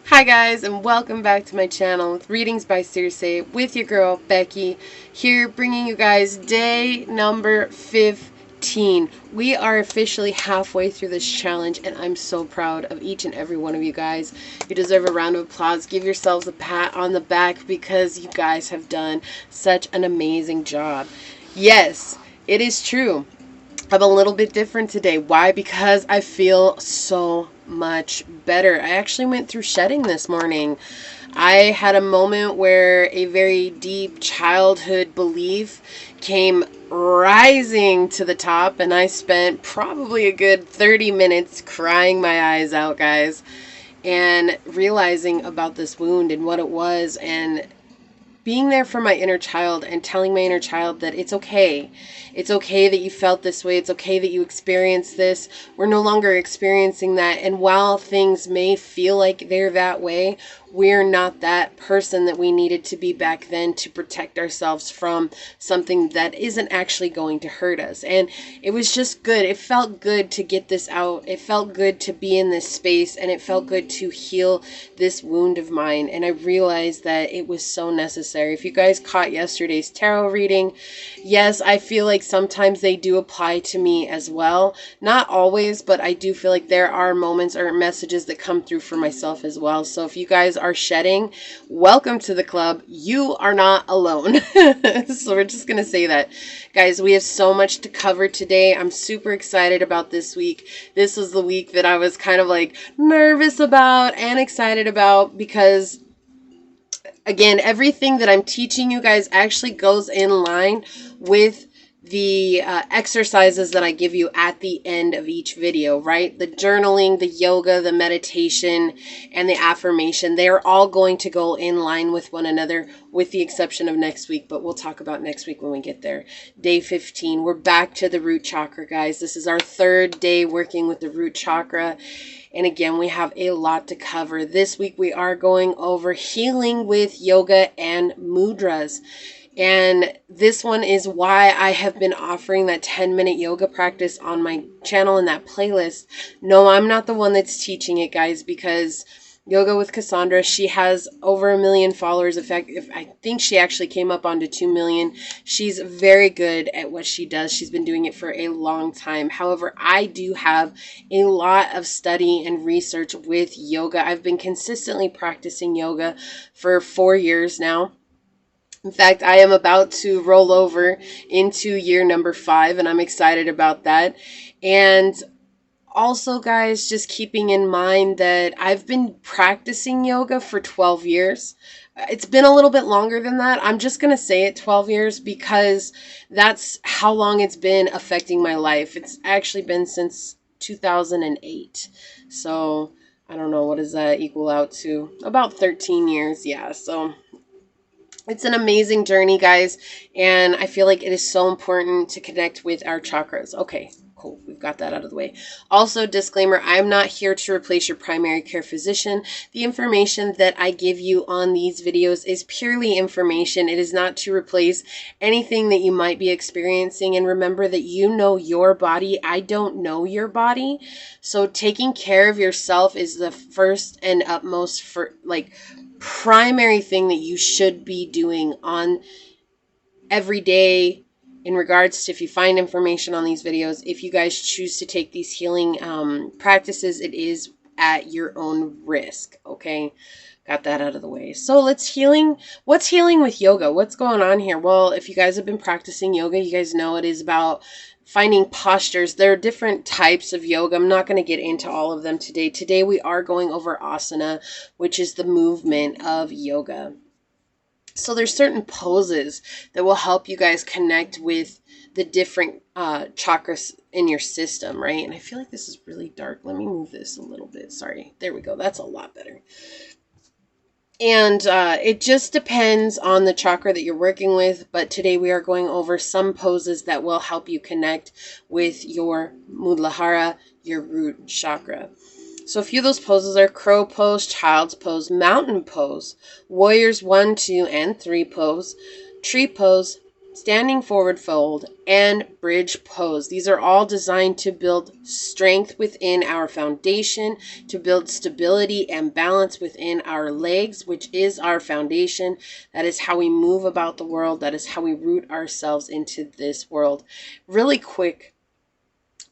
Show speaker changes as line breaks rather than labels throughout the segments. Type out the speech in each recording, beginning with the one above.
Hi guys, and welcome back to my channel with Readings by Circe with your girl Becky, here bringing you guys day number 15. We are officially halfway through this challenge and I'm so proud of each and every one of you guys. You deserve a round of applause. Give yourselves a pat on the back because you guys have done such an amazing job. Yes, it is true. I'm a little bit different today. Why? Because I feel so much better. I actually went through shedding this morning. I had a moment where a very deep childhood belief came rising to the top, and I spent probably a good 30 minutes crying my eyes out, guys, and realizing about this wound and what it was, and being there for my inner child and telling my inner child that it's okay. It's okay that you felt this way. It's okay that you experienced this. We're no longer experiencing that. And while things may feel like they're that way, we're not that person that we needed to be back then to protect ourselves from something that isn't actually going to hurt us. And it was just good. It felt good to get this out. It felt good to be in this space, and it felt good to heal this wound of mine. And I realized that it was so necessary. If you guys caught yesterday's tarot reading, yes, I feel like sometimes they do apply to me as well. Not always, but I do feel like there are moments or messages that come through for myself as well. So if you guys are shedding, welcome to the club. You are not alone. So we're just going to say that. Guys, we have so much to cover today. I'm super excited about this week. This was the week that I was kind of like nervous about and excited about because, again, everything that I'm teaching you guys actually goes in line with the exercises that I give you at the end of each video, right? The journaling, the yoga, the meditation, and the affirmation, they are all going to go in line with one another with the exception of next week, but we'll talk about next week when we get there. Day 15, we're back to the root chakra, guys. This is our third day working with the root chakra. And again, we have a lot to cover. This week, we are going over healing with yoga and mudras. And this one is why I have been offering that 10-minute yoga practice on my channel in that playlist. No, I'm not the one that's teaching it, guys, because Yoga with Cassandra, she has over 1 million followers. In fact, I think she actually came up onto 2 million. She's very good at what she does. She's been doing it for a long time. However, I do have a lot of study and research with yoga. I've been consistently practicing yoga for 4 years now. In fact, I am about to roll over into year number 5, and I'm excited about that. And also, guys, just keeping in mind that I've been practicing yoga for 12 years. It's been a little bit longer than that. I'm just going to say it 12 years because that's how long it's been affecting my life. It's actually been since 2008. So, I don't know, what does that equal out to? About 13 years, yeah. So it's an amazing journey, guys, and I feel like it is so important to connect with our chakras. Okay, cool. We've got that out of the way. Also, disclaimer, I'm not here to replace your primary care physician. The information that I give you on these videos is purely information. It is not to replace anything that you might be experiencing. And remember that you know your body. I don't know your body. So taking care of yourself is the first and utmost primary thing that you should be doing on every day in regards to, if you find information on these videos, if you guys choose to take these healing practices, it is at your own risk. Okay, got that out of the way. So what's healing with yoga? What's going on here? Well, if you guys have been practicing yoga, you guys know it is about finding postures. There are different types of yoga. I'm not going to get into all of them today. Today we are going over asana, which is the movement of yoga. So there's certain poses that will help you guys connect with the different chakras in your system, right? And I feel like this is really dark. Let me move this a little bit. Sorry. There we go. That's a lot better. And it just depends on the chakra that you're working with. But today we are going over some poses that will help you connect with your Muladhara, your root chakra. So a few of those poses are crow pose, child's pose, mountain pose, warriors 1, 2, and 3 pose, tree pose, standing forward fold, and bridge pose. These are all designed to build strength within our foundation, to build stability and balance within our legs, which is our foundation. That is how we move about the world. That is how we root ourselves into this world. Really quick,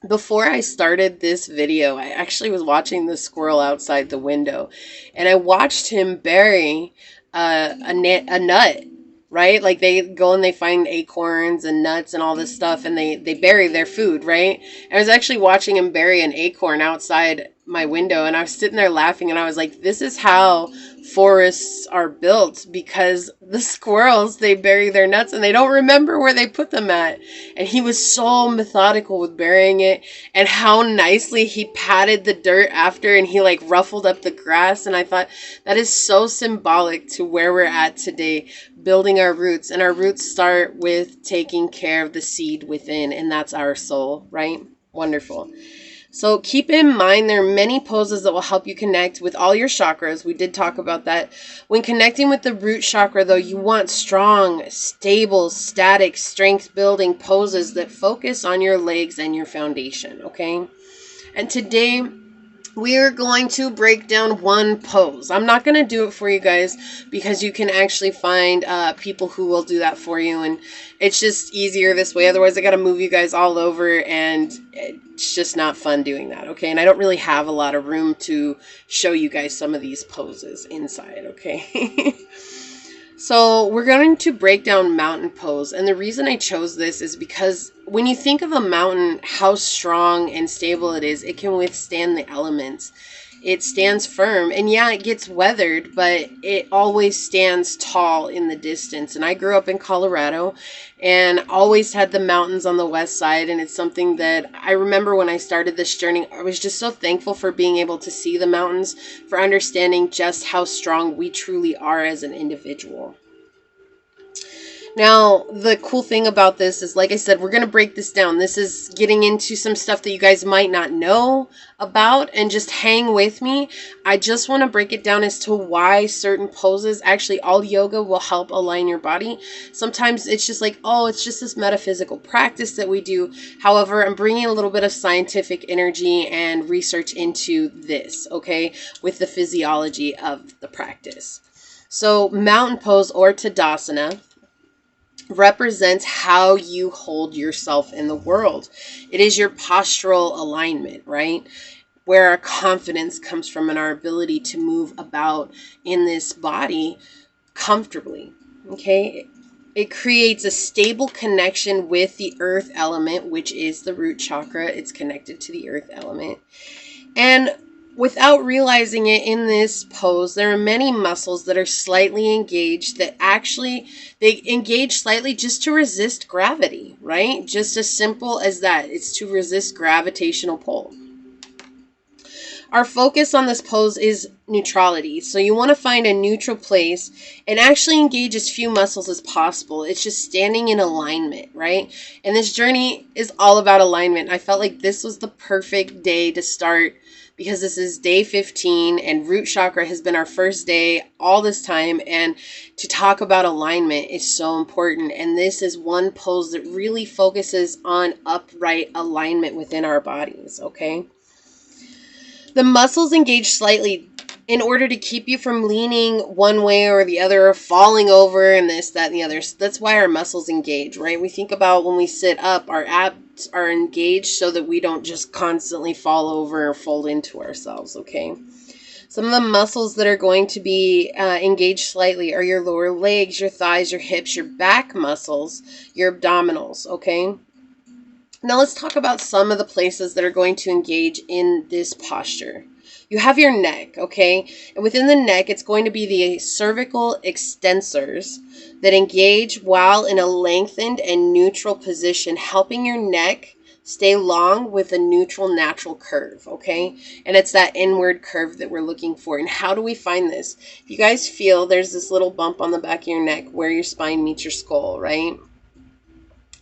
before I started this video, I actually was watching the squirrel outside the window, and I watched him bury a nut, right? Like they go and they find acorns and nuts and all this stuff, and they bury their food, right? And I was actually watching him bury an acorn outside my window, and I was sitting there laughing, and I was like, this is how forests are built, because the squirrels, they bury their nuts and they don't remember where they put them at. And he was so methodical with burying it, and how nicely he patted the dirt after, and he like ruffled up the grass. And I thought that is so symbolic to where we're at today, building our roots. And our roots start with taking care of the seed within, and that's our soul, right? Wonderful. So keep in mind, there are many poses that will help you connect with all your chakras. We did talk about that. When connecting with the root chakra, though, you want strong, stable, static, strength-building poses that focus on your legs and your foundation, okay? And today, we are going to break down one pose. I'm not going to do it for you guys, because you can actually find people who will do that for you, and it's just easier this way. Otherwise, I got to move you guys all over, and it's just not fun doing that, okay? And I don't really have a lot of room to show you guys some of these poses inside, okay? So we're going to break down mountain pose. And the reason I chose this is because when you think of a mountain, how strong and stable it is, it can withstand the elements. It stands firm, and yeah, it gets weathered, but it always stands tall in the distance. And I grew up in Colorado and always had the mountains on the west side. And it's something that I remember when I started this journey, I was just so thankful for being able to see the mountains, for understanding just how strong we truly are as an individual. Now, the cool thing about this is, like I said, we're going to break this down. This is getting into some stuff that you guys might not know about, and just hang with me. I just want to break it down as to why certain poses, actually all yoga, will help align your body. Sometimes it's just like, oh, it's just this metaphysical practice that we do. However, I'm bringing a little bit of scientific energy and research into this, okay, with the physiology of the practice. So mountain pose, or Tadasana, represents how you hold yourself in the world. It is your postural alignment, right? Where our confidence comes from, and our ability to move about in this body comfortably, okay? It creates a stable connection with the earth element, which is the root chakra. It's connected to the earth element. And without realizing it, in this pose, there are many muscles that are slightly engaged, that actually, they engage slightly just to resist gravity, right? Just as simple as that. It's to resist gravitational pull. Our focus on this pose is neutrality. So you want to find a neutral place and actually engage as few muscles as possible. It's just standing in alignment, right? And this journey is all about alignment. I felt like this was the perfect day to start, because this is day 15, and root chakra has been our first day all this time. And to talk about alignment is so important. And this is one pose that really focuses on upright alignment within our bodies, okay? The muscles engage slightly in order to keep you from leaning one way or the other, or falling over, and this, that, and the other. So that's why our muscles engage, right? We think about when we sit up, our abs are engaged so that we don't just constantly fall over or fold into ourselves, okay? Some of the muscles that are going to be engaged slightly are your lower legs, your thighs, your hips, your back muscles, your abdominals, okay? Now let's talk about some of the places that are going to engage in this posture. You have your neck, okay? And within the neck, it's going to be the cervical extensors that engage while in a lengthened and neutral position, helping your neck stay long with a neutral, natural curve, okay? And it's that inward curve that we're looking for. And how do we find this? If you guys feel there's this little bump on the back of your neck where your spine meets your skull, right?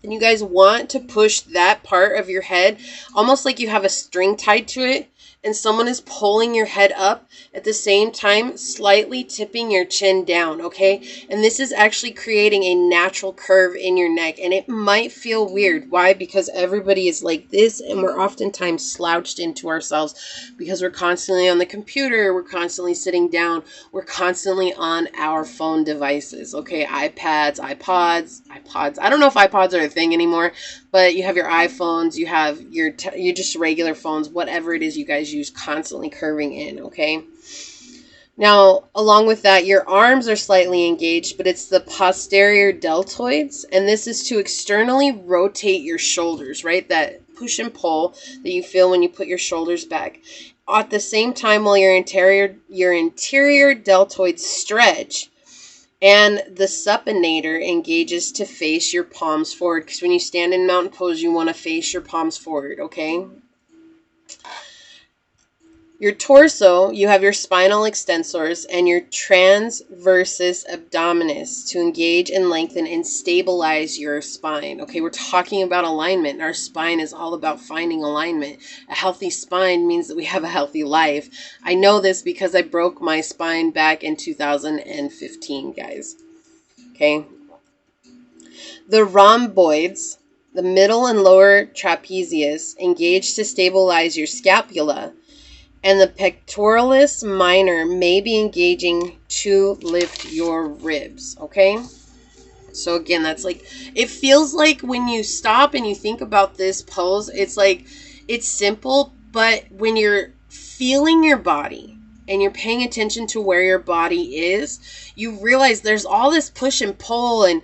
And you guys want to push that part of your head almost like you have a string tied to it, and someone is pulling your head up at the same time, slightly tipping your chin down, okay? And this is actually creating a natural curve in your neck, and it might feel weird. Why? Because everybody is like this, and we're oftentimes slouched into ourselves because we're constantly on the computer, we're constantly sitting down, we're constantly on our phone devices, okay? iPads, iPods. I don't know if iPods are a thing anymore, but you have your iPhones, you have your just regular phones, whatever it is you guys use, constantly curving in, okay? Now, along with that, your arms are slightly engaged, but it's the posterior deltoids, and this is to externally rotate your shoulders, right? That push and pull that you feel when you put your shoulders back. At the same time, while your interior deltoids stretch, and the supinator engages to face your palms forward, because when you stand in mountain pose, you want to face your palms forward, okay? Your torso, you have your spinal extensors and your transversus abdominis to engage and lengthen and stabilize your spine. Okay, we're talking about alignment. Our spine is all about finding alignment. A healthy spine means that we have a healthy life. I know this because I broke my spine back in 2015, guys. Okay. The rhomboids, the middle and lower trapezius, engage to stabilize your scapula, and the pectoralis minor may be engaging to lift your ribs, okay? So again, that's like, it feels like when you stop and you think about this pose, it's like, it's simple, but when you're feeling your body and you're paying attention to where your body is, you realize there's all this push and pull and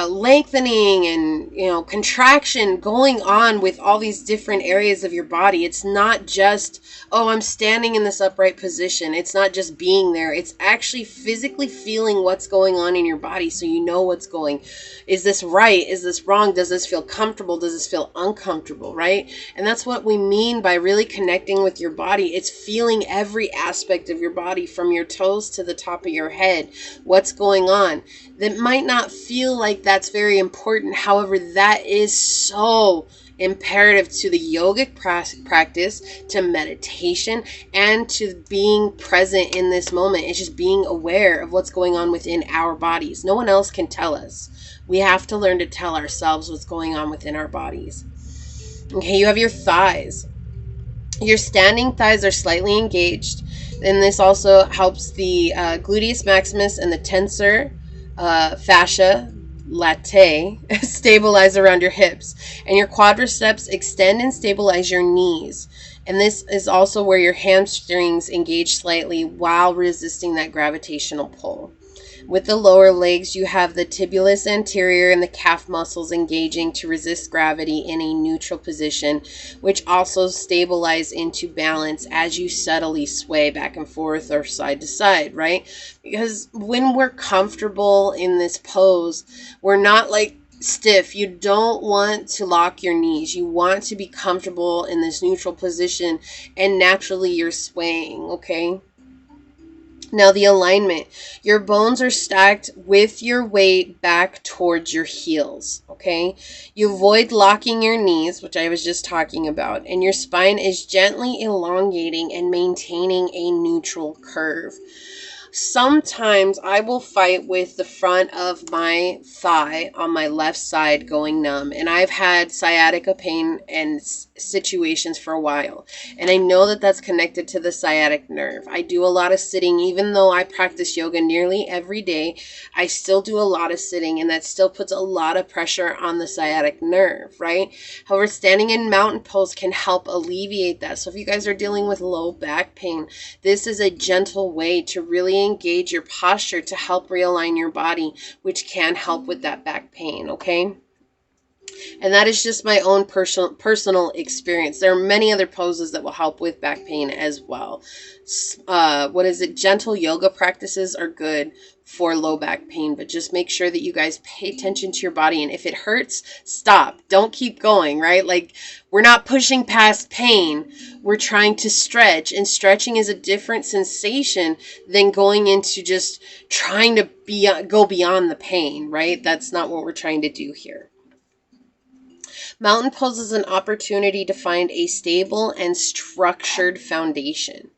lengthening and contraction going on with all these different areas of your body. It's not just, oh, I'm standing in this upright position. It's not just being there. It's actually physically feeling what's going on in your body, so you know what's going. Is this right? Is this wrong? Does this feel comfortable? Does this feel uncomfortable, right? And that's what we mean by really connecting with your body. It's feeling every aspect of your body from your toes to the top of your head. What's going on? That might not feel like that's very important. However, that is so imperative to the yogic practice, to meditation, and to being present in this moment. It's just being aware of what's going on within our bodies. No one else can tell us. We have to learn to tell ourselves what's going on within our bodies. Okay, you have your thighs. Your standing thighs are slightly engaged, and this also helps the gluteus maximus and the tensor fascia latae stabilize around your hips, and your quadriceps extend and stabilize your knees. And this is also where your hamstrings engage slightly while resisting that gravitational pull. With the lower legs, you have the tibialis anterior and the calf muscles engaging to resist gravity in a neutral position, which also stabilize into balance as you subtly sway back and forth or side to side, right? Because when we're comfortable in this pose, we're not like stiff. You don't want to lock your knees. You want to be comfortable in this neutral position, and naturally you're swaying, okay? Now the alignment, your bones are stacked with your weight back towards your heels, okay? You avoid locking your knees, which I was just talking about, and your spine is gently elongating and maintaining a neutral curve. Sometimes I will fight with the front of my thigh on my left side going numb, and I've had sciatica pain and situations for a while, and I know that that's connected to the sciatic nerve. I do a lot of sitting. Even though I practice yoga nearly every day, I still do a lot of sitting, and that still puts a lot of pressure on the sciatic nerve, right? However, standing in mountain pose can help alleviate that. So if you guys are dealing with low back pain, this is a gentle way to really engage your posture to help realign your body, which can help with that back pain, okay? And that is just my own personal experience. There are many other poses that will help with back pain as well. Gentle yoga practices are good for low back pain, but just make sure that you guys pay attention to your body. And if it hurts, stop. Don't keep going, right? Like, we're not pushing past pain. We're trying to stretch, and stretching is a different sensation than going into just trying to go beyond the pain, right? That's not what we're trying to do here. Mountain pose is an opportunity to find a stable and structured foundation.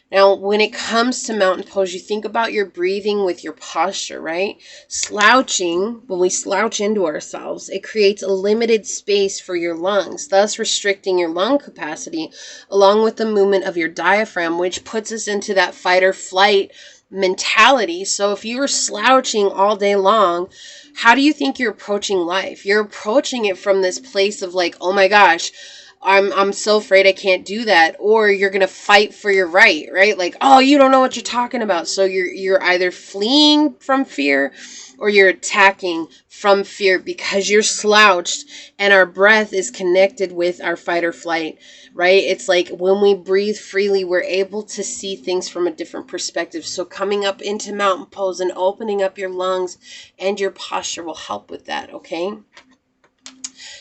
Now, when it comes to mountain pose, you think about your breathing with your posture, right? Slouching, when we slouch into ourselves, it creates a limited space for your lungs, thus restricting your lung capacity, along with the movement of your diaphragm, which puts us into that fight or flight mentality. So if you were slouching all day long, how do you think you're approaching life? You're approaching it from this place of like, oh my gosh, I'm so afraid I can't do that. Or you're going to fight for your right? Like, oh, you don't know what you're talking about. So you're either fleeing from fear or you're attacking from fear because you're slouched, and our breath is connected with our fight or flight, right? It's like when we breathe freely, we're able to see things from a different perspective. So coming up into mountain pose and opening up your lungs and your posture will help with that, okay?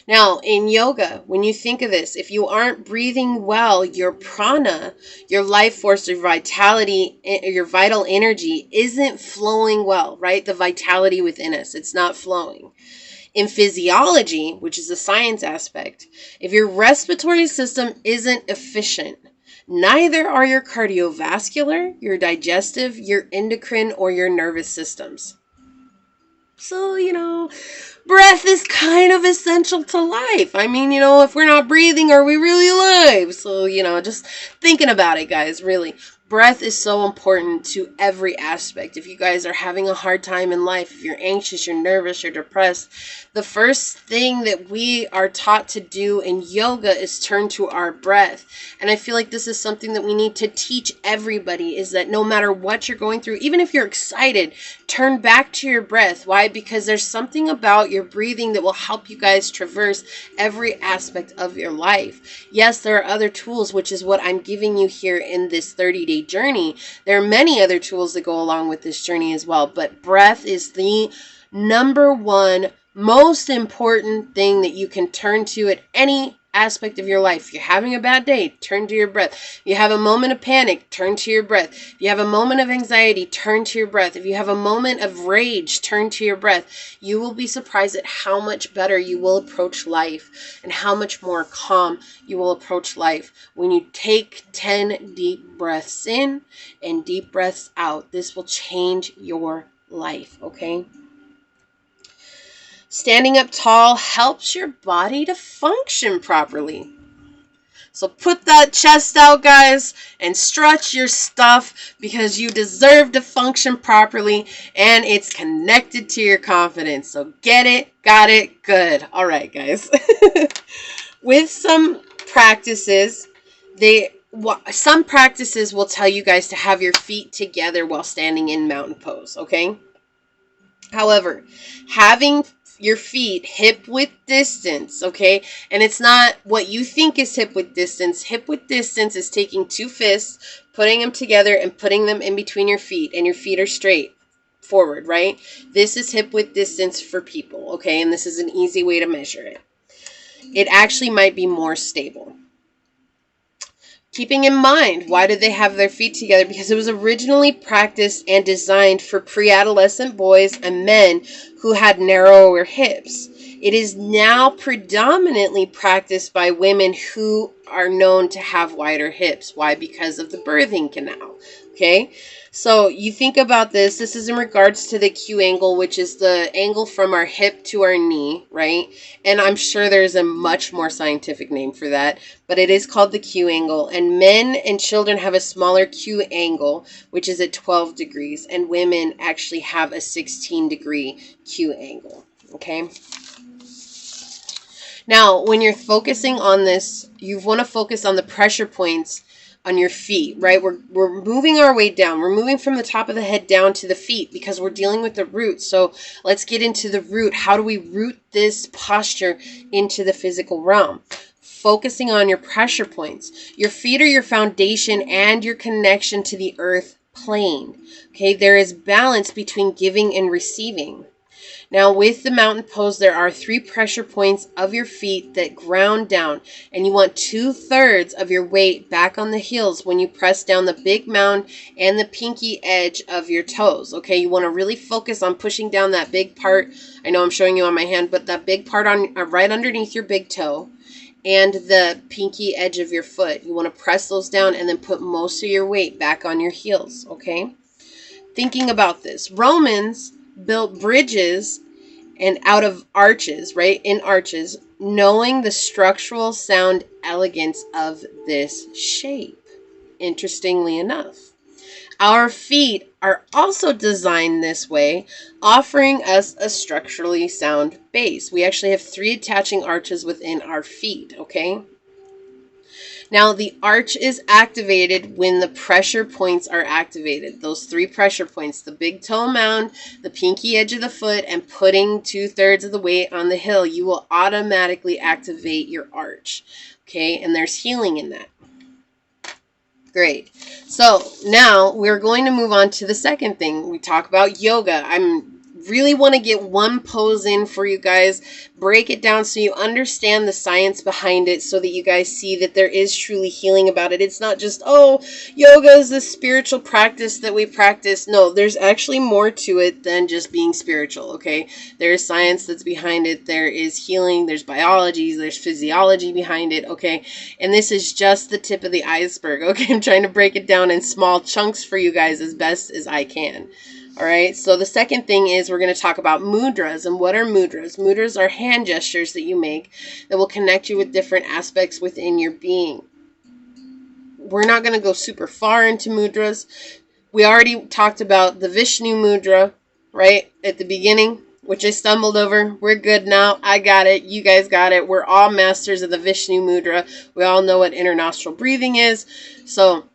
Now, in yoga, when you think of this, if you aren't breathing well, your prana, your life force, your vitality, your vital energy isn't flowing well, right? The vitality within us, it's not flowing. In physiology, which is the science aspect, if your respiratory system isn't efficient, neither are your cardiovascular, your digestive, your endocrine, or your nervous systems. So, breath is kind of essential to life. I mean, if we're not breathing, are we really alive? So, just thinking about it, guys, really. Breath is so important to every aspect. If you guys are having a hard time in life, if you're anxious, you're nervous, you're depressed, the first thing that we are taught to do in yoga is turn to our breath. And I feel like this is something that we need to teach everybody, is that no matter what you're going through, even if you're excited, turn back to your breath. Why? Because there's something about your breathing that will help you guys traverse every aspect of your life. Yes, there are other tools, which is what I'm giving you here in this 30-day journey. There are many other tools that go along with this journey as well, but breath is the number one most important thing that you can turn to at any aspect of your life. If you're having a bad day, turn to your breath. If you have a moment of panic, turn to your breath. If you have a moment of anxiety, turn to your breath. If you have a moment of rage, turn to your breath. You will be surprised at how much better you will approach life and how much more calm you will approach life when you take 10 deep breaths in and deep breaths out. This will change your life, okay? Standing up tall helps your body to function properly. So put that chest out, guys, and stretch your stuff because you deserve to function properly, and it's connected to your confidence. So get it, got it, good. All right, guys. With some practices, some practices will tell you guys to have your feet together while standing in mountain pose, okay? However, having your feet hip width distance, okay? And it's not what you think is hip width distance. Hip width distance is taking two fists, putting them together and putting them in between your feet, and your feet are straight forward, right? This is hip width distance for people, okay? And this is an easy way to measure it. It actually might be more stable. Keeping in mind, why did they have their feet together? Because it was originally practiced and designed for pre-adolescent boys and men who had narrower hips. It is now predominantly practiced by women who are known to have wider hips. Why? Because of the birthing canal. Okay, so you think about this. This is in regards to the Q angle, which is the angle from our hip to our knee, right? And I'm sure there's a much more scientific name for that, but it is called the Q angle. And men and children have a smaller Q angle, which is at 12 degrees, and women actually have a 16-degree Q angle, okay? Now, when you're focusing on this, you want to focus on the pressure points on your feet, right? We're moving our way down. We're moving from the top of the head down to the feet because we're dealing with the root. So let's get into the root. How do we root this posture into the physical realm? Focusing on your pressure points. Your feet are your foundation and your connection to the earth plane. Okay, there is balance between giving and receiving. Now with the mountain pose, there are 3 pressure points of your feet that ground down, and you want 2/3 of your weight back on the heels when you press down the big mound and the pinky edge of your toes. Okay, you want to really focus on pushing down that big part. I know I'm showing you on my hand, but that big part on right underneath your big toe and the pinky edge of your foot. You want to press those down and then put most of your weight back on your heels. Okay, thinking about this, Romans built bridges and out of arches, right? In arches, knowing the structural sound elegance of this shape. Interestingly enough, our feet are also designed this way, offering us a structurally sound base. We actually have 3 attaching arches within our feet, okay? Now, the arch is activated when the pressure points are activated. Those 3 pressure points, the big toe mound, the pinky edge of the foot, and putting 2/3 of the weight on the heel, you will automatically activate your arch. Okay, and there's healing in that. Great. So now we're going to move on to the second thing. We talk about yoga. Really want to get one pose in for you guys, break it down so you understand the science behind it, so that you guys see that there is truly healing about it. It's not just, oh, yoga is this spiritual practice that we practice. No, there's actually more to it than just being spiritual, okay? There is science that's behind it. There is healing. There's biology. There's physiology behind it, okay? And this is just the tip of the iceberg, okay? I'm trying to break it down in small chunks for you guys as best as I can. All right, so the second thing is we're going to talk about mudras. And what are mudras? Mudras are hand gestures that you make that will connect you with different aspects within your being. We're not going to go super far into mudras. We already talked about the Vishnu mudra, right, at the beginning, which I stumbled over. We're good now. I got it. You guys got it. We're all masters of the Vishnu mudra. We all know what internostril breathing is. So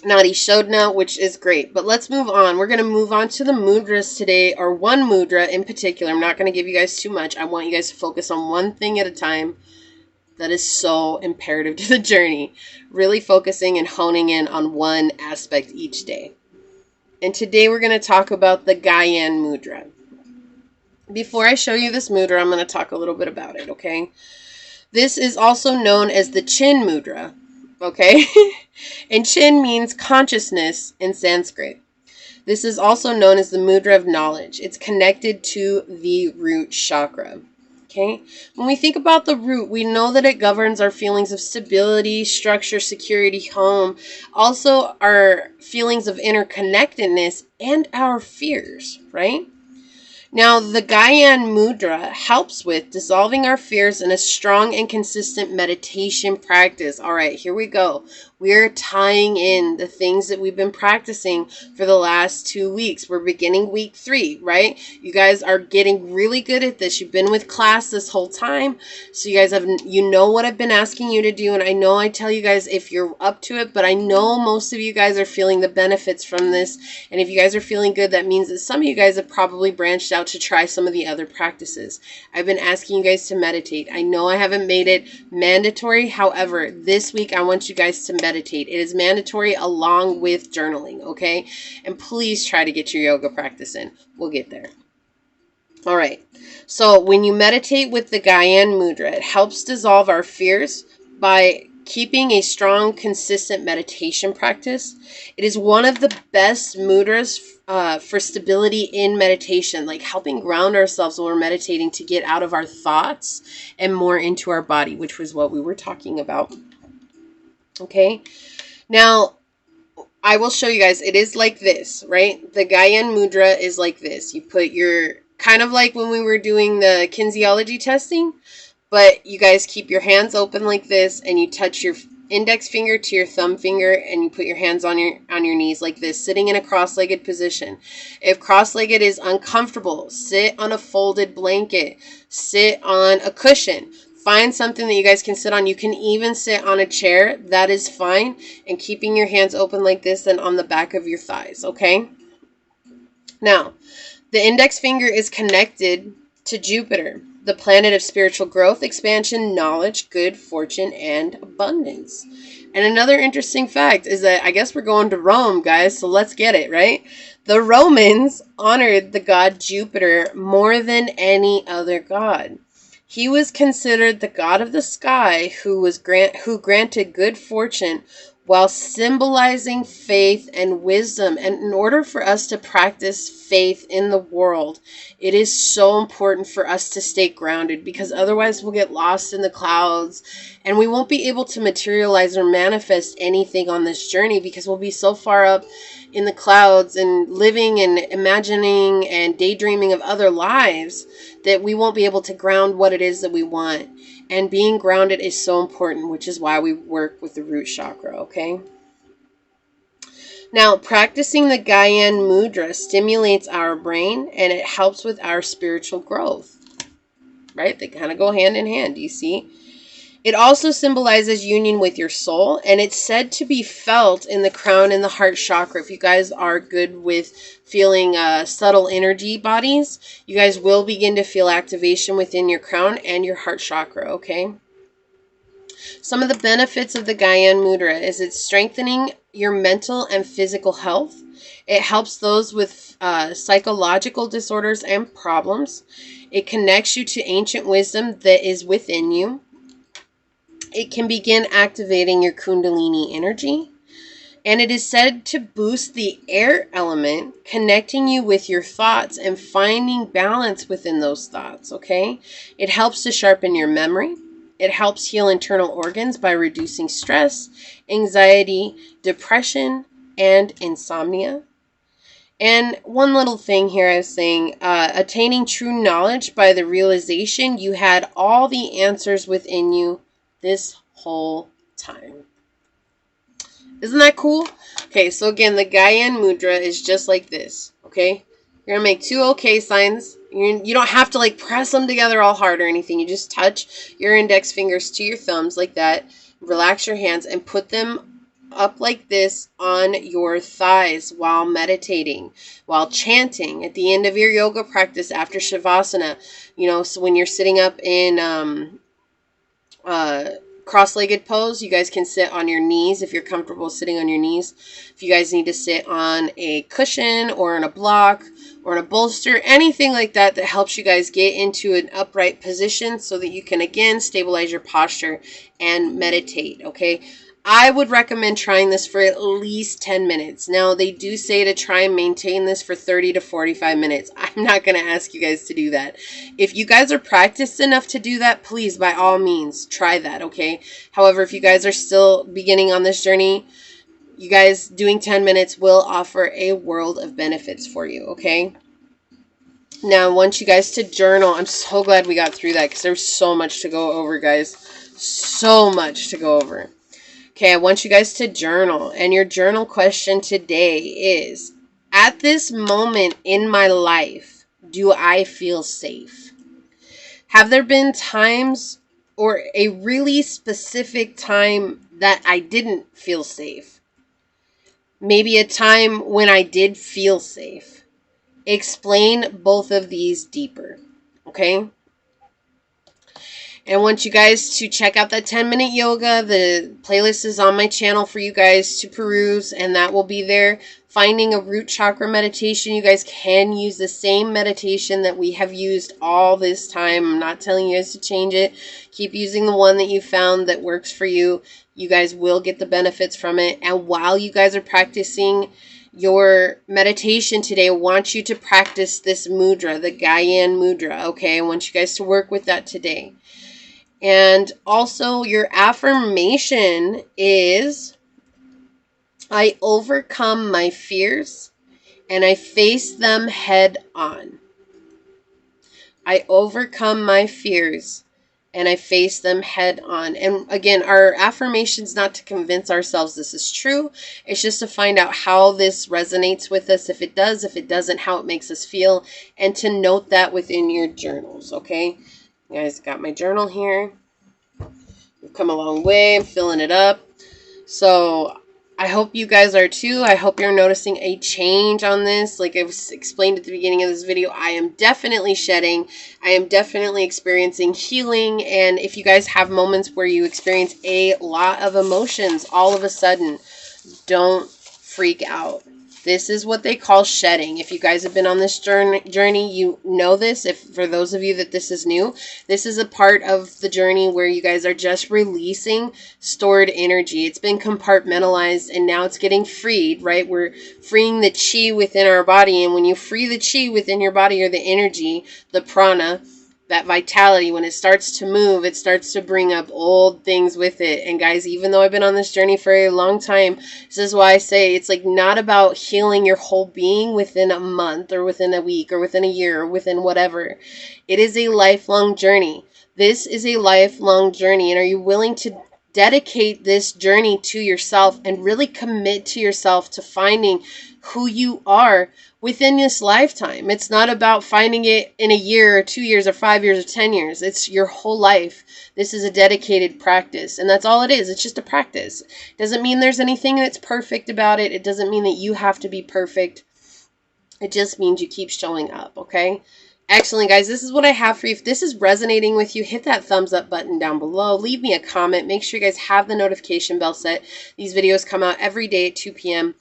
Nadi Shodhana, which is great. But let's move on. We're going to move on to the mudras today, or one mudra in particular. I'm not going to give you guys too much. I want you guys to focus on one thing at a time. That is so imperative to the journey. Really focusing and honing in on one aspect each day. And today we're going to talk about the Gyan mudra. Before I show you this mudra, I'm going to talk a little bit about it, okay? This is also known as the Chin mudra. Okay, and Chin means consciousness in Sanskrit. This is also known as the mudra of knowledge. It's connected to the root chakra. Okay, when we think about the root, we know that it governs our feelings of stability, structure, security, home, also our feelings of interconnectedness and our fears, right? Now, the Gyan mudra helps with dissolving our fears in a strong and consistent meditation practice. All right, here we go. We're tying in the things that we've been practicing for the last 2 weeks. We're beginning week 3, right? You guys are getting really good at this. You've been with class this whole time. So you guys know what I've been asking you to do. And I know I tell you guys if you're up to it, but I know most of you guys are feeling the benefits from this. And if you guys are feeling good, that means that some of you guys have probably branched out to try some of the other practices. I've been asking you guys to meditate. I know I haven't made it mandatory. However, this week I want you guys to meditate. It is mandatory along with journaling, okay? And please try to get your yoga practice in. We'll get there. All right. So when you meditate with the Gyan mudra, it helps dissolve our fears by keeping a strong, consistent meditation practice. It is one of the best mudras for stability in meditation, like helping ground ourselves when we're meditating to get out of our thoughts and more into our body, which was what we were talking about. Okay, now I will show you guys. It is like this, right? The Gyan mudra is like this. You put your, kind of like when we were doing the kinesiology testing, but you guys keep your hands open like this, and you touch your index finger to your thumb finger, and you put your hands on your knees like this, sitting in a cross-legged position. If cross-legged is uncomfortable, sit on a folded blanket, sit on a cushion. Find something that you guys can sit on. You can even sit on a chair. That is fine. And keeping your hands open like this and on the back of your thighs, okay? Now, the index finger is connected to Jupiter. the planet of spiritual growth, expansion, knowledge, good fortune, and abundance. And another interesting fact is that I guess we're going to Rome, guys, so let's get it, right? The Romans honored the god Jupiter more than any other god. He was considered the god of the sky who granted good fortune while symbolizing faith and wisdom. And in order for us to practice faith in the world, it is so important for us to stay grounded, because otherwise we'll get lost in the clouds and we won't be able to materialize or manifest anything on this journey, because we'll be so far up in the clouds and living and imagining and daydreaming of other lives that we won't be able to ground what it is that we want. And being grounded is so important, which is why we work with the root chakra, okay? Now, practicing the Gyan Mudra stimulates our brain and it helps with our spiritual growth, right? They kind of go hand in hand, do you see? It also symbolizes union with your soul, and it's said to be felt in the crown and the heart chakra. If you guys are good with feeling subtle energy bodies, you guys will begin to feel activation within your crown and your heart chakra, okay? Some of the benefits of the Gyan Mudra is it's strengthening your mental and physical health. It helps those with psychological disorders and problems. It connects you to ancient wisdom that is within you. It can begin activating your Kundalini energy. And it is said to boost the air element, connecting you with your thoughts and finding balance within those thoughts, okay? It helps to sharpen your memory. It helps heal internal organs by reducing stress, anxiety, depression, and insomnia. And one little thing here I was saying, attaining true knowledge by the realization you had all the answers within you this whole time. Isn't that cool? Okay, so again, the Gyan Mudra is just like this, okay? You're going to make two okay signs. You don't have to like press them together all hard or anything. You just touch your index fingers to your thumbs like that. Relax your hands and put them up like this on your thighs while meditating, while chanting at the end of your yoga practice after Shavasana. You know, so when you're sitting up in cross-legged pose, you guys can sit on your knees if you're comfortable sitting on your knees. If you guys need to sit on a cushion or on a block or in a bolster, anything like that that helps you guys get into an upright position so that you can again stabilize your posture and meditate, okay? I would recommend trying this for at least 10 minutes. Now, they do say to try and maintain this for 30 to 45 minutes. I'm not going to ask you guys to do that. If you guys are practiced enough to do that, please, by all means, try that, okay? However, if you guys are still beginning on this journey, you guys doing 10 minutes will offer a world of benefits for you, okay? Now, I want you guys to journal. I'm so glad we got through that because there's so much to go over, guys. So much to go over. Okay, I want you guys to journal. And your journal question today is, at this moment in my life, do I feel safe? Have there been times or a really specific time that I didn't feel safe? Maybe a time when I did feel safe. Explain both of these deeper, okay? And I want you guys to check out that 10-minute yoga. The playlist is on my channel for you guys to peruse, and that will be there. Finding a root chakra meditation. You guys can use the same meditation that we have used all this time. I'm not telling you guys to change it. Keep using the one that you found that works for you. You guys will get the benefits from it. And while you guys are practicing your meditation today, I want you to practice this mudra, the Gyan Mudra, okay? I want you guys to work with that today. And also your affirmation is, I overcome my fears and I face them head on. I overcome my fears and I face them head on. And again, our affirmation is not to convince ourselves this is true. It's just to find out how this resonates with us. If it does, if it doesn't, how it makes us feel. And to note that within your journals, okay? You guys got my journal here. We've come a long way. I'm filling it up. So I hope you guys are too. I hope you're noticing a change on this. Like I've explained at the beginning of this video, I am definitely shedding. I am definitely experiencing healing. And if you guys have moments where you experience a lot of emotions all of a sudden, don't freak out. This is what they call shedding. If you guys have been on this journey, you know this. If for those of you that this is new, this is a part of the journey where you guys are just releasing stored energy. It's been compartmentalized and now it's getting freed, right? We're freeing the chi within our body. And when you free the chi within your body, or the energy, the prana, that vitality, when it starts to move, it starts to bring up old things with it. And guys, even though I've been on this journey for a long time, this is why I say it's like not about healing your whole being within a month or within a week or within a year or within whatever. It is a lifelong journey. This is a lifelong journey. And are you willing to dedicate this journey to yourself and really commit to yourself to finding who you are within this lifetime? It's not about finding it in a year or 2 years or 5 years or 10 years. It's your whole life. This is a dedicated practice, and that's all it is. It's just a practice. It doesn't mean there's anything that's perfect about it. It doesn't mean that you have to be perfect. It just means you keep showing up, okay? Excellent, guys. This is what I have for you. If this is resonating with you, hit that thumbs up button down below. Leave me a comment. Make sure you guys have the notification bell set. These videos come out every day at 2 p.m.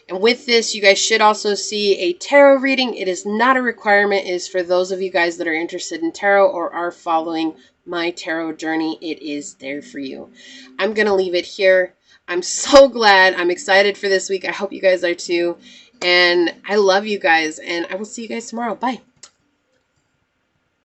And with this, you guys should also see a tarot reading. It is not a requirement. It is for those of you guys that are interested in tarot or are following my tarot journey. It is there for you. I'm going to leave it here. I'm so glad. I'm excited for this week. I hope you guys are too. And I love you guys. And I will see you guys tomorrow. Bye.